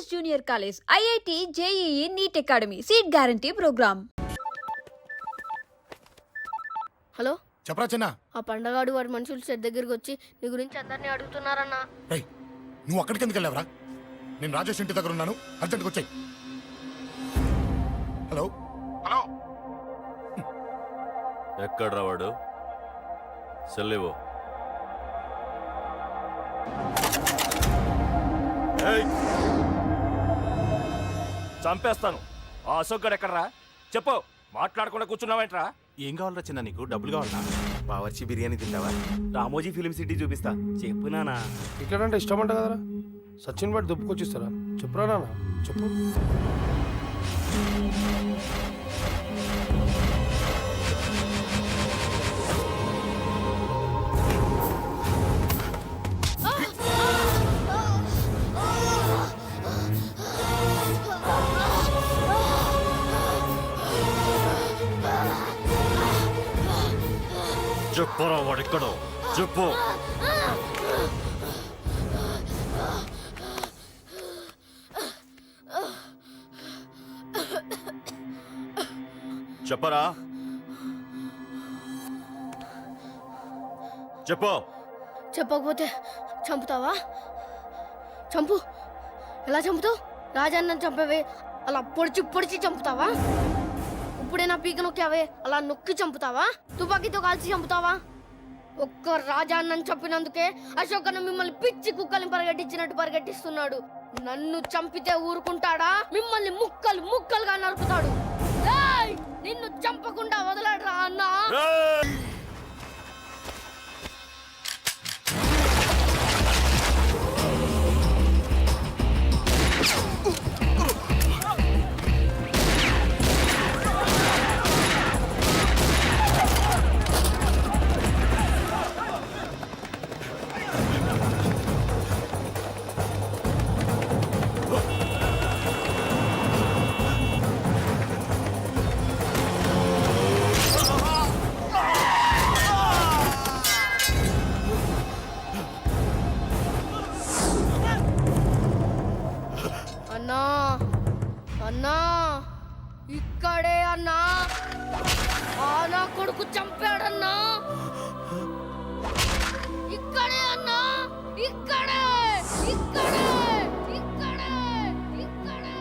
Adarsh Junior College, IIT, JEE, NEET Academy, Seat Guarantee Program. Hello చెప్పరా చిన్న. ఆ పండగాడు వాడి మనుషులు సెట్ దగ్గరికి వచ్చి నీ గురించి అందరినీ అడుగుతున్నారన్నా. రేయ్, నువ్వు అక్కడికి ఎందుకు వెళ్ళావరా? నేను రాజేష్ ఇంటి దగ్గర ఉన్నాను, అర్జెంట్గా వచ్చాయి. హలో హలో, ఎక్కడ్రా వాడు? సెల్లివో. చంపేస్తాను. ఆ అశోక్ గడు ఎక్కడ్రా? చెప్పు. మాట్లాడకుండా కూర్చున్నావేంట్రా? ఏం కావాలరా చిన్న? నీకు డబ్బులు కావాలా? బావర్చి బిర్యానీ తింటావా? రామోజీ ఫిలిం సిటీ చూపిస్తా. చెప్పు నానా. ఇక్కడంటే ఇష్టం అంట కదరా. సచిన్ బట్టి దుప్పుకొచ్చిస్తారా? చెప్పురా నాన్న, చెప్పు. చెప్పురా వాడెక్కడో చెప్పు. చెప్పరా, చెప్పు. చెప్పకపోతే చంపుతావా? చంపు. ఎలా చంపుతావు? రాజాన్న చంపవే అలా పొడిచి పొడిచి చంపుతావా? ఇప్పుడైనా పీక నొక్కావే అలా నొక్కి చంపుతావా? తుపాకీతో కాల్చి చంపుతావా? ఒక్క రాజాన్నని చంపినందుకే అశోక్ అన్న మిమ్మల్ని పిచ్చి కుక్కల్ని పరిగెట్టించినట్టు పరిగెట్టిస్తున్నాడు. నన్ను చంపితే ఊరుకుంటాడా? మిమ్మల్ని ముక్కలు ముక్కలుగా నరుకుతాడు. ఏయ్! నిన్ను చంపకుండా వదలడరా అన్నా. అన్నా అన్నా, ఇక్కడే అన్నా. నా కొడుకు చంపాడన్నా. ఇక్కడే అన్నా, ఇక్కడే ఇక్కడే ఇక్కడే ఇక్కడే.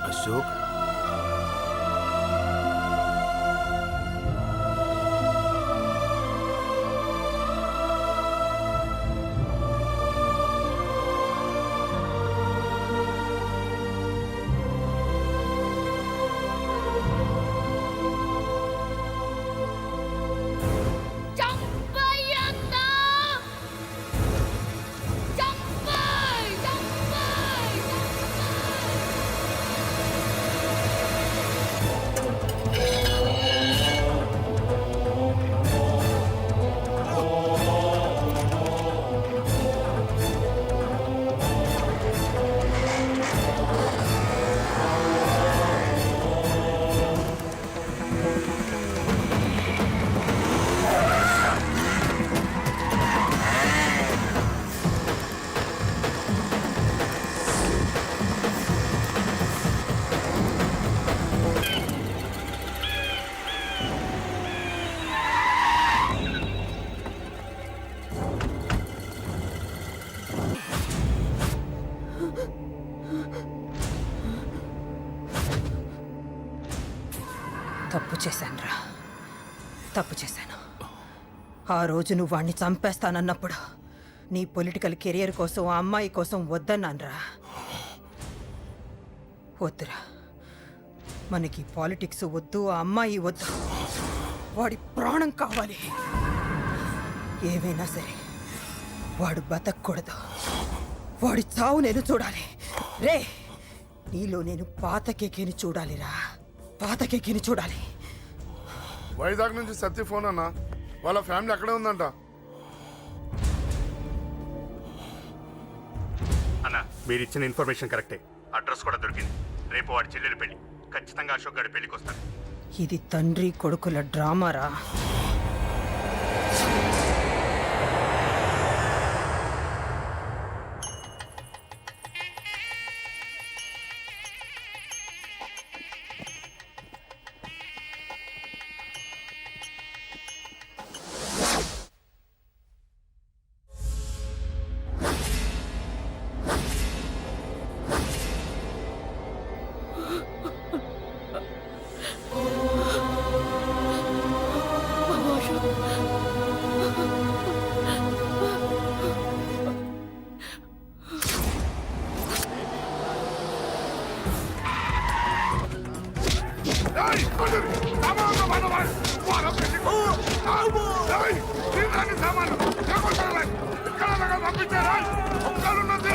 అశోక్, తప్పు చేశానురా, తప్పు చేశాను. ఆ రోజు నువ్వు వాణ్ణి చంపేస్తానన్నప్పుడు నీ పొలిటికల్ కెరియర్ కోసం ఆ అమ్మాయి కోసం వద్దన్నానురా. వద్దురా, మనకి పాలిటిక్స్ వద్దు, ఆ అమ్మాయి వద్దు. వాడి ప్రాణం కావాలి. ఏమైనా సరే వాడు బతకూడదు. వాడి చావు నేను చూడాలి. రే, నీలో నేను పాతకేకేని చూడాలిరా, పాతకేకేని చూడాలి. వైజాగ్ నుంచి సత్య ఫోన్ అన్న. వాళ్ళ ఫ్యామిలీ అక్కడే ఉందంట. అన్న, మీరు ఇచ్చిన ఇన్ఫర్మేషన్ కరెక్టే. అడ్రస్ కూడా దొరికింది. రేపు వాడి చెల్లెలు పెళ్లి. ఖచ్చితంగా అశోక్ గారి పెళ్లికి వస్తాడు. ఇది తండ్రి కొడుకుల డ్రామారా. ఏయ్, తీరాని సామాను ఎగొట్టాలి. ఇక్కడ దాకా పంపించారా? ఒక్కరున్నది.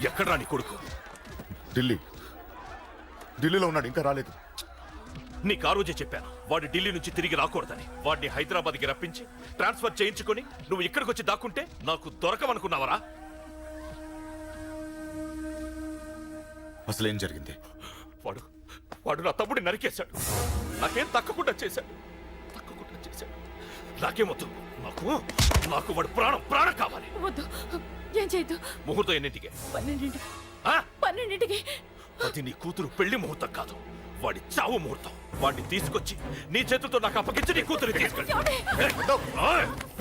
ఎక్కడ్రా నీ కొడుకు? ఢిల్లీలో ఉన్నాడు, ఇంకా రాలేదు. నీకు ఆ రోజే చెప్పాను వాడు ఢిల్లీ నుంచి తిరిగి రాకూడదని. వాడిని హైదరాబాద్కి రప్పించి ట్రాన్స్ఫర్ చేయించుకొని నువ్వు ఇక్కడికి వచ్చి దాక్కుంటే నాకు దొరకమనుకున్నావరా? అసలేం జరిగింది? వాడు వాడు నా తమ్ముడిని నరికేశాడు. నాకేం తక్కకుండా చేశాడు. నాకేమొద్దు. నాకు వాడు ప్రాణం కావాలి. వద్దు, ఏం చేయొద్దు. ముహూర్తం ఎన్నింటికి? 12ంటికి. ఆ? 12ంటికి. అది నీ కూతురు పెళ్లి ముహూర్తం కాదు, వాడి చావు ముహూర్తం. వాడిని తీసుకొచ్చి నీ చేతులతో నాకు అప్పగించి నీ కూతురు తీసుకెళ్ళి.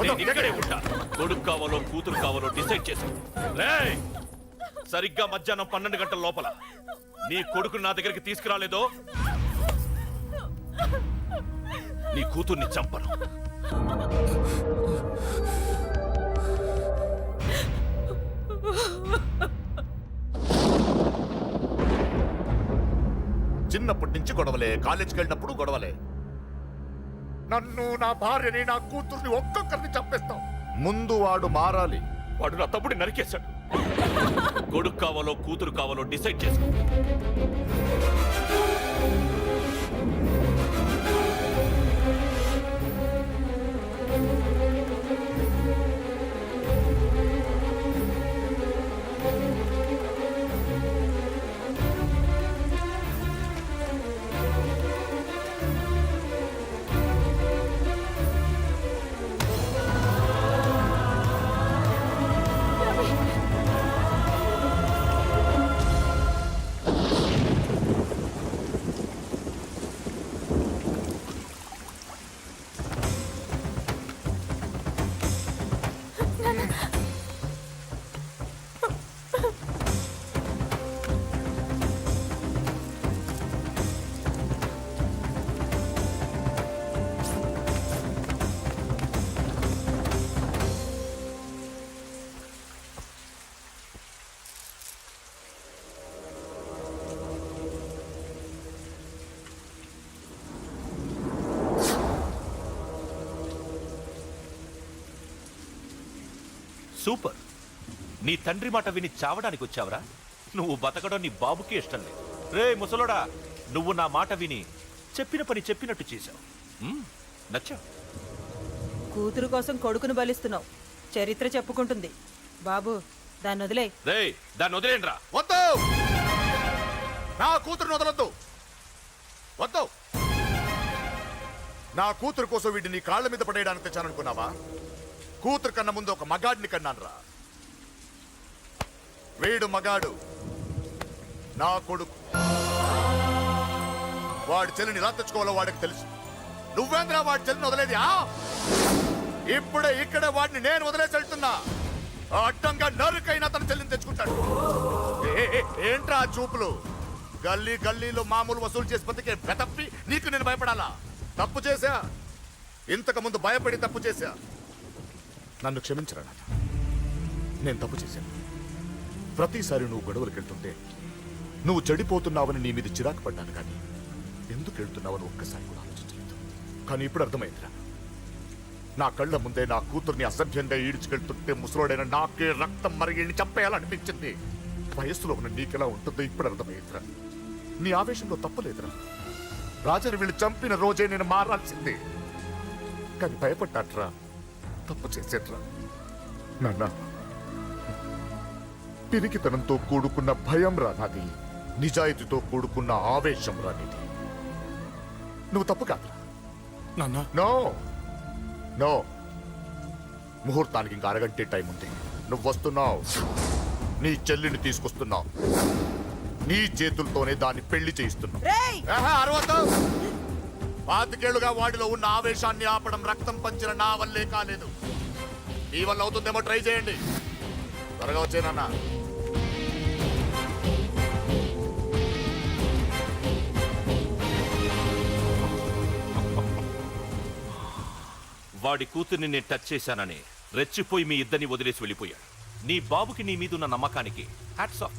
నేను ఇక్కడే ఉంటా. కొడుకు కావాలో కూతురు కావాలో డిసైడ్ చేసుకో. రేయ్, సరిగ్గా మధ్యాహ్నం 12 గంటల లోపల నీ కొడుకుని నా దగ్గరికి తీసుకురాలేదో నీ కూతుర్ని చంపను. చిన్నప్పటి నుంచి గొడవలే, కాలేజీకి వెళ్ళినప్పుడు గొడవలే. నన్ను, నా భార్యని, నా కూతుర్ని ఒక్కొక్కరిని చంపేస్తాం. ముందు వాడు మారాలి. వాడు నా తమ్ముడిని నరికేశాడు. కొడుకు కావాలో కూతురు కావాలో డిసైడ్ చేసుకో. సూపర్. నీ తండ్రి మాట విని చావడానికి వచ్చావరా? నువ్వు బతకడం నీ బాబుకి ఇష్టం లేదు. రే ముసలోడా, నువ్వు నా మాట విని చెప్పిన పని చెప్పినట్టు చేశావు. నచ్చా? కూతురు కోసం కొడుకును బలిస్తున్నావు. చరిత్ర చెప్పుకుంటుంది. బాబు, దాన్ని వదిలే. రే, దాన్ని వదిలేండ్రా. వద్దు, నా కూతురుని వదలొద్దు. వద్దు. నా కూతురు కోసం వీడిని నీ కాళ్ళ మీద పడేయడానికి తెచ్చాననుకున్నావా? కూతురు కన్నా ముందు ఒక మగాడిని కన్నాను రా. వీడు మగాడు, నా కొడుకు. వాడి చెల్లిని ఎలా తెచ్చుకోవాలో వాడికి తెలుసు. నువ్వేంద్రా వాడి చెల్లిని వదిలేది? ఇప్పుడే ఇక్కడే వాడిని నేను వదిలేసి వెళ్తున్నా. అడ్డంగా నరుకైనా తన చెల్లిని తెచ్చుకుంటాడు. ఏంట్రా ఆ చూపులు? గల్లీ గల్లీలో మామూలు వసూలు చేసి బతికే బెతప్పి నీకు నేను భయపడాలా? తప్పు చేశా, ఇంతకు ముందు భయపడి తప్పు చేశా. నన్ను క్షమించరా నాన్న, నేను తప్పు చేశాను. ప్రతిసారి నువ్వు గొడవలకు వెళ్తుంటే నువ్వు చెడిపోతున్నావని నీ మీద చిరాకు పడ్డాను, కానీ ఎందుకు వెళ్తున్నావని ఒక్కసారి కూడా ఆలోచించలేదు. కానీ ఇప్పుడు అర్థమైందిరా, నా కళ్ళ ముందే నా కూతుర్ని అసభ్యంగా ఈడ్చుకెళ్తుంటే ముసలోడైన నాకే రక్తం మరిగి చంపేయాలనిపించింది. వయస్సులో ఉన్న నీకెలా ఉంటుందో ఇప్పుడు అర్థమైందిరా. నీ ఆవేశంలో తప్పలేదురా. రాజని వీళ్ళు చంపిన రోజే నేను మారాల్సిందే, కానీ భయపడ్డాట్రా, తప్పు చేసేట్రా. నాన్న, పిరికితనంతో కూడుకున్న భయం రా నాది, నిజాయితీతో కూడుకున్న ఆవేశం రా నీది. నువ్వు తప్పు కాదురా నాన్న. నో నో, ముహూర్తానికి ఇంకా అరగంటే టైం ఉంది. నువ్వు వస్తున్నావు, నీ చెల్లిని తీసుకొస్తున్నావు, నీ చేతులతోనే దాన్ని పెళ్లి చేయిస్తున్నావు. అరవద్దు. 25 ఏళ్లుగా వాడిలో ఉన్న ఆవేశాన్ని ఆపడం రక్తం పంచిన నా వల్లే కాలేదు. ఈ వల్ల అవుతుందేమో ట్రై చేయండి. త్వరగా వచ్చేనన్నా. వాడి కూతుర్ని నేను టచ్ చేశానని రెచ్చిపోయి మీ ఇద్దరిని వదిలేసి వెళ్ళిపోయాడు. నీ బాబుకి నీ మీదున్న నమ్మకానికి హ్యాట్స్ ఆఫ్.